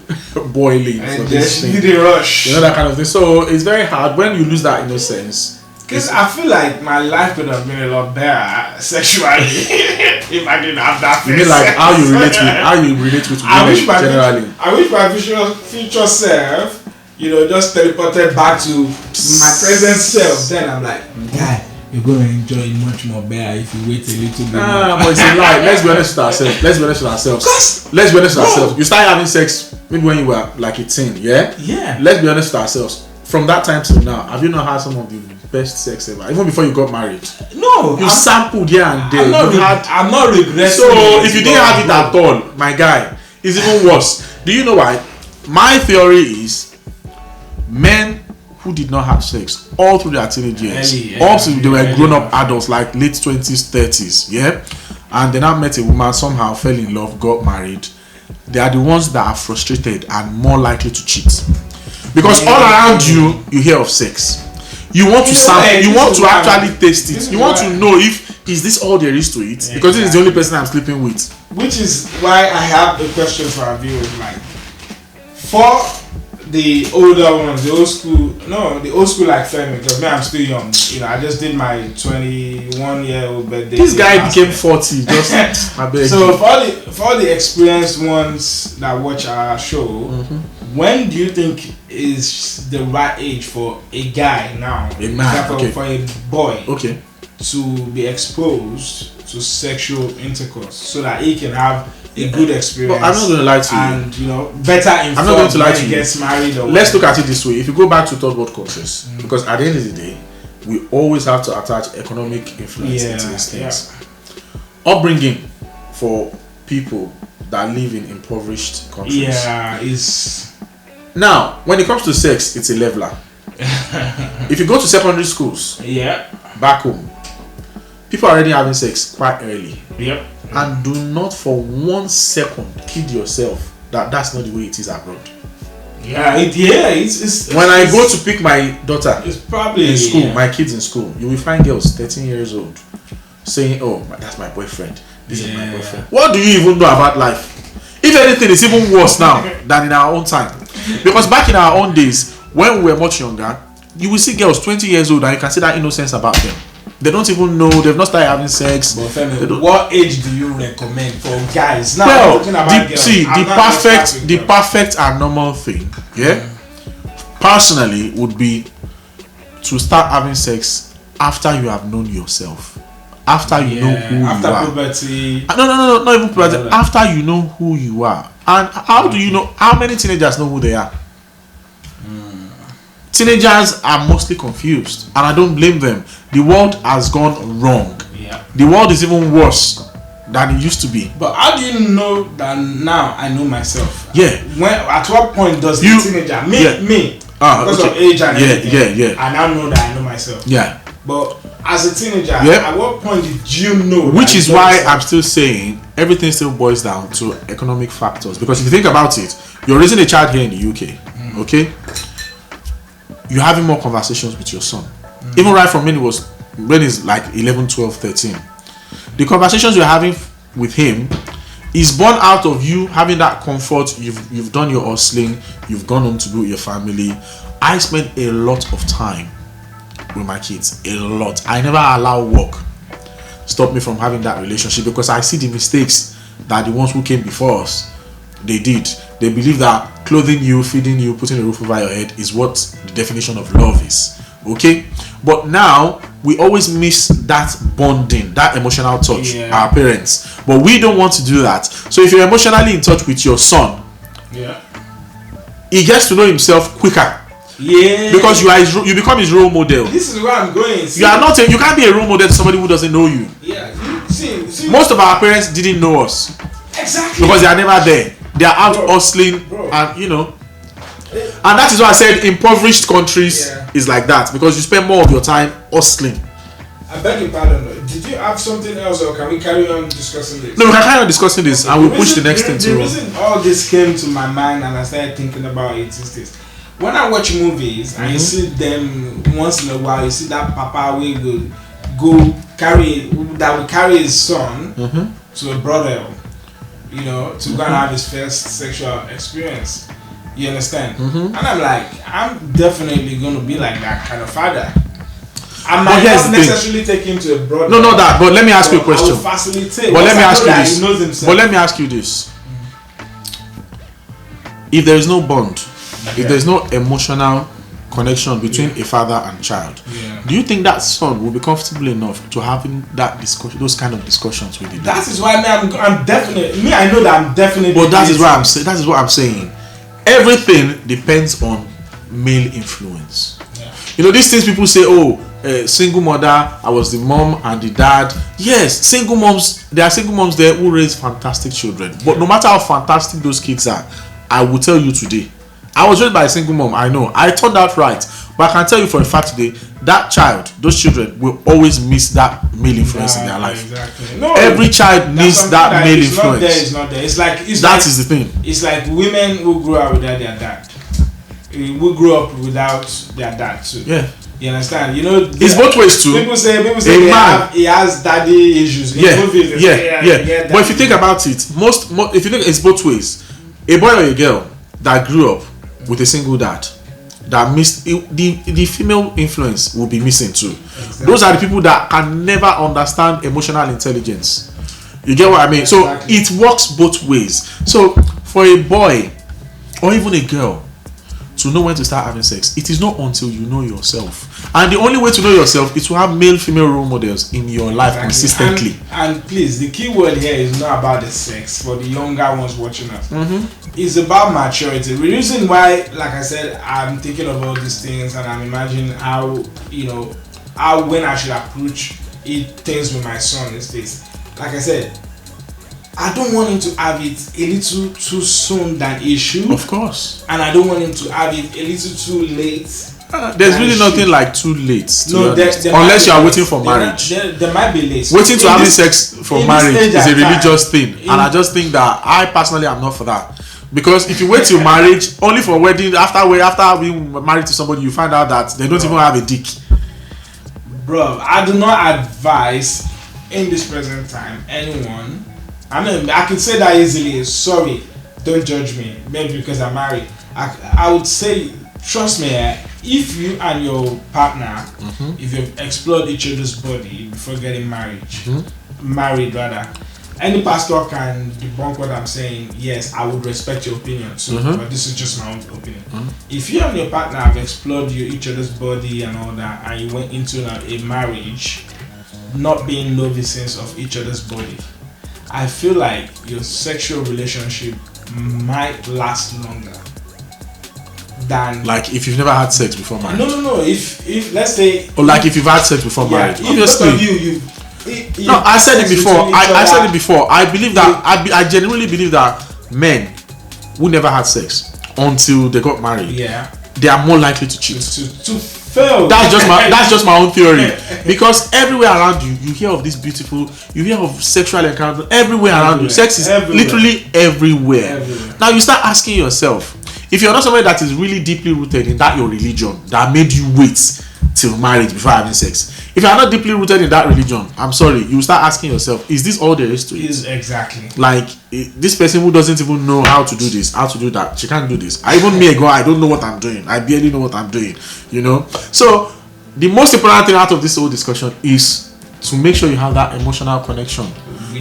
Speaker 4: boiling for this thing.
Speaker 3: Need a rush.
Speaker 4: That kind of thing. So it's very hard when you lose that innocence.
Speaker 3: Because I feel like my life could have been a lot better sexually if I didn't have that.
Speaker 4: You mean like how you relate with women generally?
Speaker 3: I wish my future self, just teleported back to my present self. Then I'm like, guy, you're gonna enjoy it much more better if you wait a little bit.
Speaker 4: But it's a lie. Let's be honest with ourselves. You start having sex maybe when you were like 18, yeah? Let's be honest with ourselves. From that time till now, have you not had some of the best sex ever? Even before you got married?
Speaker 3: No.
Speaker 4: You sampled here and there.
Speaker 3: I'm not regretting.
Speaker 4: So if you didn't have it at all, my guy, it's even worse. Do you know why? My theory is men who did not have sex all through their teenage years, also they were grown-up adults like late 20s, 30s, and they now met a woman, somehow fell in love, got married. They are the ones that are frustrated and more likely to cheat. Because all around you hear of sex. You want to sample, you want to actually taste it. You want to know if is this all there is to it? Because this is the only person I'm sleeping with.
Speaker 3: Which is why I have a question for our viewers. Like, for the older ones, the old school like Femi, because me, I'm still young. You know, I just did my 21-year-old birthday.
Speaker 4: This guy became 40. Just my beg.
Speaker 3: So for all the experienced ones that watch our show, when do you think is the right age for a guy now,
Speaker 4: A man, okay.
Speaker 3: for a boy,
Speaker 4: Okay.
Speaker 3: to be exposed to sexual intercourse so that he can have a good experience?
Speaker 4: But I'm not going to lie to you.
Speaker 3: And better informed
Speaker 4: I'm not going to lie
Speaker 3: when
Speaker 4: to
Speaker 3: he
Speaker 4: you.
Speaker 3: gets married. Or
Speaker 4: Let's look at it this way. If you go back to third world countries, because at the end of the day, we always have to attach economic influence into these things. Upbringing for people that live in impoverished countries.
Speaker 3: Yeah, is
Speaker 4: Now, when it comes to sex, it's a leveler. If you go to secondary schools, back home, people are already having sex quite early.
Speaker 3: Yep.
Speaker 4: And do not for 1 second kid yourself that that's not the way it is abroad.
Speaker 3: It's
Speaker 4: When I go to pick my daughter
Speaker 3: it's probably
Speaker 4: in school, my kids in school, you will find girls 13 years old saying, "Oh, that's my boyfriend. This is my boyfriend." What do you even know about life? If anything, it's even worse now than in our own time. Because back in our own days, when we were much younger, you will see girls 20 years old and you can see that innocence about them. They don't even know, they've not started having sex.
Speaker 3: But Femi, what age do you recommend for guys? Now,
Speaker 4: Well,
Speaker 3: talking about girls,
Speaker 4: the perfect and normal thing, personally, would be to start having sex after you have known yourself. After you know who
Speaker 3: after
Speaker 4: you are.
Speaker 3: puberty.
Speaker 4: No, not even puberty. After you know who you are. And how do you know? How many teenagers know who they are? Teenagers are mostly confused, and I don't blame them. The world has gone wrong. The world is even worse than it used to be.
Speaker 3: But how do you know that now I know myself?
Speaker 4: When
Speaker 3: at what point does the teenager me because of age and everything, I now know that I know myself. But as a teenager, at what point did you know?
Speaker 4: Which is why I'm still saying everything still boils down to economic factors. Because if you think about it, you're raising a child here in the UK, okay? You're having more conversations with your son. Even right from when he's like 11, 12, 13. The conversations you're having with him is born out of you having that comfort. You've done your hustling, you've gone home to be with your family. I spend a lot of time with my kids, a lot. I never allow work stop me from having that relationship, because I see the mistakes that the ones who came before us they did. They believe that clothing you, feeding you, putting a roof over your head is what the definition of love is. Okay, but now we always miss that bonding, that emotional touch, our parents, but we don't want to do that. So if you're emotionally in touch with your son, he gets to know himself quicker. Because you become his role model.
Speaker 3: This is where I'm going.
Speaker 4: You can't be a role model to somebody who doesn't know you.
Speaker 3: See,
Speaker 4: most of our parents didn't know us.
Speaker 3: Exactly.
Speaker 4: Because they are never there. They are out hustling, and and that is why I said impoverished countries is like that, because you spend more of your time hustling.
Speaker 3: I beg your pardon. Did you have something else, or can we carry on discussing this?
Speaker 4: No, we can carry on discussing this, and we'll push the next thing to.
Speaker 3: The reason all this came to my mind and I started thinking about it is this: when I watch movies and you see them once in a while, you see that papa will will carry his son to a brothel, to go and have his first sexual experience. You understand? And I'm like, I'm definitely going to be like that kind of father. I might not necessarily take him to a brothel.
Speaker 4: No, not that. But let me ask you a question.
Speaker 3: I will facilitate.
Speaker 4: But let me ask you
Speaker 3: that
Speaker 4: this.
Speaker 3: He knows himself.
Speaker 4: But let me ask you this. If there is no bond, if there is no emotional connection between a father and child, do you think that son will be comfortable enough to having that discussion, those kind of discussions with you?
Speaker 3: That is why I'm definitely I know that I'm definitely.
Speaker 4: But that is what I'm saying. Everything depends on male influence. These things people say, single mother, I was the mom and the dad. Yes, single moms, there are single moms there who raise fantastic children. But no matter how fantastic those kids are, I will tell you today, I was raised by a single mom. I know I turned out right, but I can tell you for a fact today, that child, those children will always miss that male influence in their life.
Speaker 3: Exactly. No,
Speaker 4: every child needs that male influence.
Speaker 3: It's not there. It's like
Speaker 4: that is the thing.
Speaker 3: It's like women who grew up without their dad. Who grew up without their dad too. You understand? You know,
Speaker 4: It's both ways too.
Speaker 3: People say he has daddy issues.
Speaker 4: Yeah. But if you think about it, if you think it's both ways, a boy or a girl that grew up with a single dad, that missed the female influence will be missing too. Exactly. Those are the people that can never understand emotional intelligence. You get what I mean? Exactly. So it works both ways. So for a boy or even a girl to know when to start having sex, it is not until you know yourself. And the only way to know yourself is to have male-female role models in your life consistently.
Speaker 3: And please, the key word here is not about the sex for the younger ones watching us. It's about maturity. The reason why, like I said, I'm thinking of all these things and I'm imagining how when I should approach things with my son is this. Like I said, I don't want him to have it a little too soon than he should.
Speaker 4: Of course.
Speaker 3: And I don't want him to have it a little too late.
Speaker 4: There's really nothing like too late. Unless you are waiting for marriage.
Speaker 3: There might be late.
Speaker 4: Waiting to having sex for marriage is a religious thing. And I just think that I personally am not for that. Because if you wait till marriage, only for wedding, after being married to somebody, you find out that they don't even have a dick.
Speaker 3: Bro, I do not advise in this present time anyone. I mean, I can say that easily. Sorry, don't judge me. Maybe because I'm married. I would say, trust me, if you and your partner, if you've explored each other's body before getting married, any pastor can debunk what I'm saying. Yes, I would respect your opinion. So, but this is just my own opinion. If you and your partner have explored each other's body and all that, and you went into a marriage, not being novices of each other's body, I feel like your sexual relationship might last longer than,
Speaker 4: like, if you've never had sex before marriage.
Speaker 3: No. If let's say,
Speaker 4: or like if you've had sex before marriage. Obviously. I said it before. I said it before. I believe that I genuinely believe that men who never had sex until they got married, they are more likely to cheat.
Speaker 3: To fail.
Speaker 4: That's just my own theory. Because everywhere around you, you hear of this beautiful, you hear of sexual encounter everywhere around you. Sex is literally everywhere. Now you start asking yourself, if you're not somebody that is really deeply rooted in that your religion that made you wait till marriage before having sex, if you are not deeply rooted in that religion, I'm sorry, you start asking yourself, is this all there is to it?
Speaker 3: Exactly.
Speaker 4: Like, this person who doesn't even know how to do this, how to do that, she can't do this. Even me, I don't know what I'm doing. I barely know what I'm doing, you know. So the most important thing out of this whole discussion is to make sure you have that emotional connection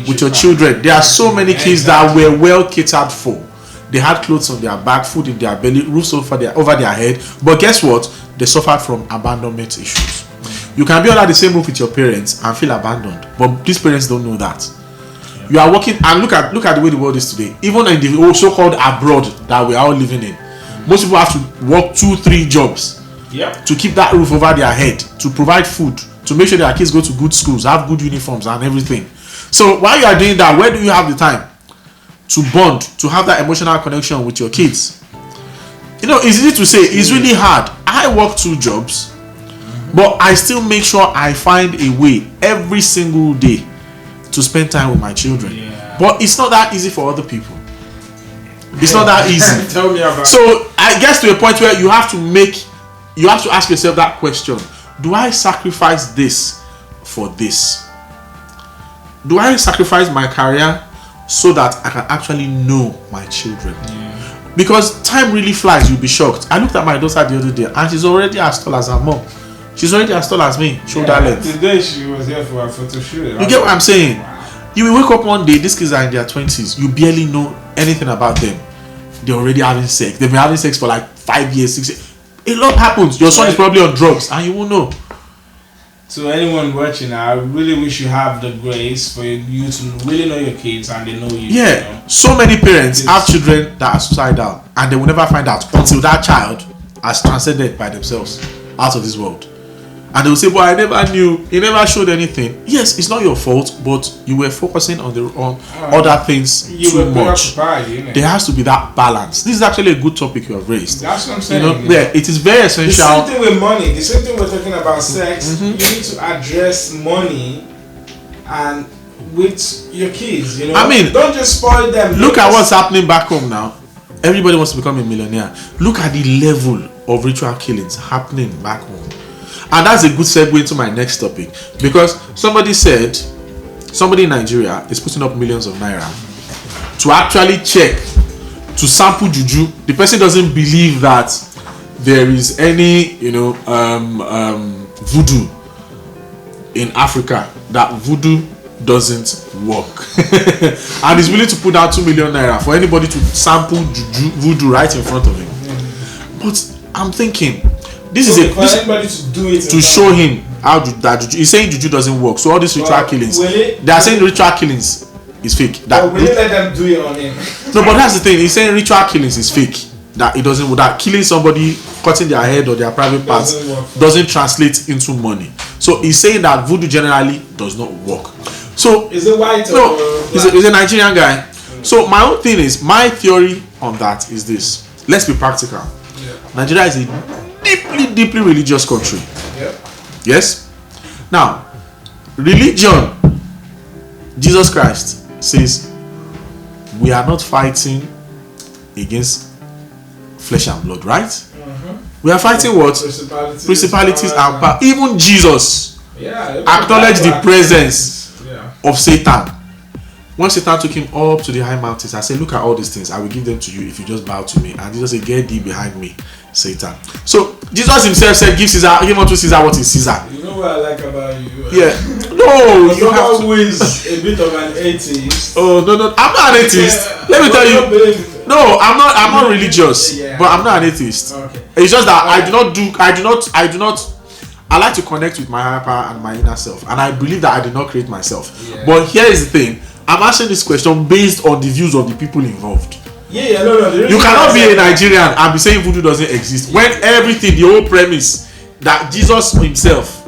Speaker 4: with your children. There are so many kids that were well catered for. They had clothes on their back, food in their belly, roofs over their head. But guess what? They suffered from abandonment issues. You can be under the same roof with your parents and feel abandoned, but these parents don't know that. You are working, and look at the way the world is today. Even in the so-called abroad that we are all living in, most people have to work 2-3 jobs to keep that roof over their head, to provide food, to make sure their kids go to good schools, have good uniforms and everything. So while you are doing that, where do you have the time to bond, to have that emotional connection with your kids? You know, it's easy to say, it's really hard. I work 2 jobs, but I still make sure I find a way every single day to spend time with my children. But it's not that easy for other people. It's not that easy.
Speaker 3: Tell me about
Speaker 4: So I guess to a point where you have to ask yourself that question: do I sacrifice this for this? Do I sacrifice my career so that I can actually know my children? Because time really flies. You'll be shocked. I looked at my daughter the other day and she's already as tall as her mom. She's already as tall as me, shoulder length.
Speaker 3: Today she was here for a photo shoot.
Speaker 4: You get what I'm saying? Wow. You will wake up one day, these kids are in their 20s. You barely know anything about them. They're already having sex. They've been having sex for like 5 years, 6 years. A lot happens. Your son is probably on drugs and you won't know.
Speaker 3: To anyone watching, I really wish you have the grace for you to really know your kids and they know you.
Speaker 4: Yeah,
Speaker 3: you know?
Speaker 4: So many parents have children that are suicidal and they will never find out until that child has transcended by themselves out of this world. And they will say, well, I never knew, he never showed anything. Yes, it's not your fault, but you were focusing on other things too much. There has to be that balance. This is actually a good topic you have raised.
Speaker 3: That's what I'm saying.
Speaker 4: You know, yeah, it is very essential.
Speaker 3: The same thing with money. The same thing we're talking about sex. You need to address money and with your kids. You know,
Speaker 4: I mean,
Speaker 3: don't just spoil them.
Speaker 4: Look at what's happening back home now. Everybody wants to become a millionaire. Look at the level of ritual killings happening back home. And that's a good segue into my next topic, because somebody in Nigeria is putting up millions of naira to actually check, to sample juju. The person doesn't believe that there is any, voodoo in Africa, that voodoo doesn't work. And he's willing to put down 2 million naira for anybody to sample juju, voodoo right in front of him. But I'm thinking, this is
Speaker 3: anybody to do it
Speaker 4: to show him how that juju. He's saying juju doesn't work. So all these ritual killings, they are saying ritual killings is fake.
Speaker 3: Will you let them do it on him?
Speaker 4: No, but that's the thing. He's saying ritual killings is fake. That it doesn't. That killing somebody, cutting their head or their private parts doesn't translate into money. So he's saying that voodoo generally does not work. So
Speaker 3: is it white
Speaker 4: no,
Speaker 3: or
Speaker 4: he's a Nigerian guy. So my own thing is, my theory on that is this. Let's be practical. Nigeria is a deeply religious country. Yes. Now, religion, Jesus Christ says, we are not fighting against flesh and blood, right? We are fighting what? Principalities and power. Even Jesus acknowledged the presence of Satan. When Satan took him up to the high mountains, I said, look at all these things, I will give them to you if you just bow to me. And Jesus said, get thee behind me, Satan. So Jesus himself said, give unto Caesar what is Caesar.
Speaker 3: You know what I like about you?
Speaker 4: Yeah. No, you have
Speaker 3: who is a bit of an atheist.
Speaker 4: Oh no, I'm not an atheist. Let me tell you. No, I'm not religious, but I'm not an atheist.
Speaker 3: Okay.
Speaker 4: It's just that I do not. I like to connect with my higher power and my inner self, and I believe that I did not create myself. But here is the thing: I'm answering this question based on the views of the people involved.
Speaker 3: No.
Speaker 4: You cannot be a Nigerian and be saying voodoo doesn't exist when everything, the whole premise that Jesus himself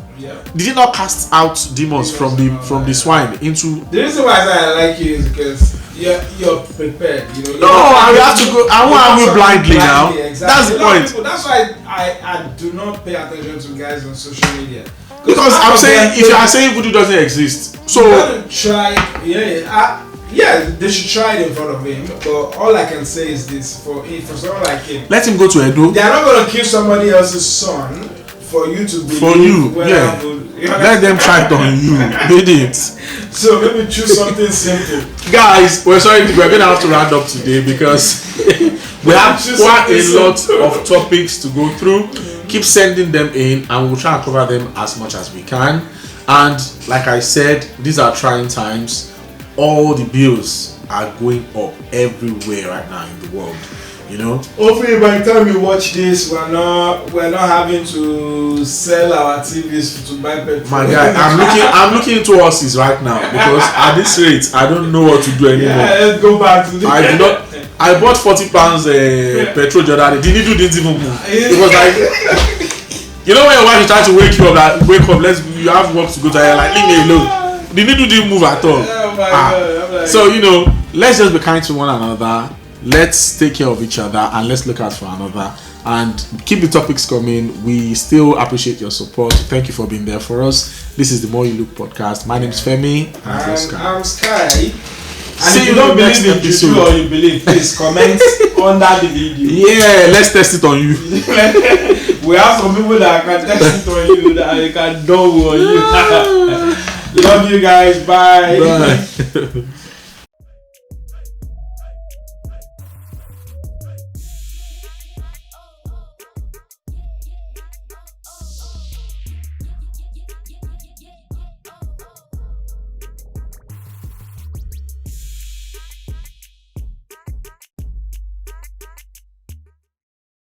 Speaker 4: did he not cast out demons from the swine into.
Speaker 3: The reason why I like you is because you're prepared.
Speaker 4: No, I have to go. I won't go blindly now.
Speaker 3: Exactly.
Speaker 4: That's the point.
Speaker 3: That's why I do not pay attention to guys on social media.
Speaker 4: Because I'm saying, if you are saying voodoo doesn't exist, so
Speaker 3: you gotta try. They should try it in front of him. But all I can say is this: for someone like him,
Speaker 4: let him go to Edo.
Speaker 3: They are not gonna kill somebody else's son for you to believe.
Speaker 4: For you, let them try it on you. They did.
Speaker 3: So maybe choose something simple.
Speaker 4: Guys, we're gonna have to round up today because we have quite a lot of topics to go through. Keep sending them in and we'll try and cover them as much as we can. And like I said, these are trying times. All the bills are going up everywhere right now in the world.
Speaker 3: Hopefully by the time we watch this, we're not having to sell our TVs to buy petrol.
Speaker 4: My guy, I'm looking into horses right now because at this rate, I don't know what to do anymore.
Speaker 3: Let's go back to
Speaker 4: I bought £40 petrol the other day. The needle didn't even move. It was like, when your wife is trying to wake you up, like, wake up, you have work to go to, like, leave me alone. The needle didn't move at all.
Speaker 3: Oh my God.
Speaker 4: So let's just be kind to one another. Let's take care of each other and let's look out for another and keep the topics coming. We still appreciate your support. Thank you for being there for us. This is the More You Look podcast. My name is Femi and
Speaker 3: I'm Sky. And
Speaker 4: see
Speaker 3: if you don't believe in juju or you believe, please comment under the video.
Speaker 4: Yeah, let's test it on you.
Speaker 3: We have some people that can test it on you, that they can do on you. Love you guys. Bye.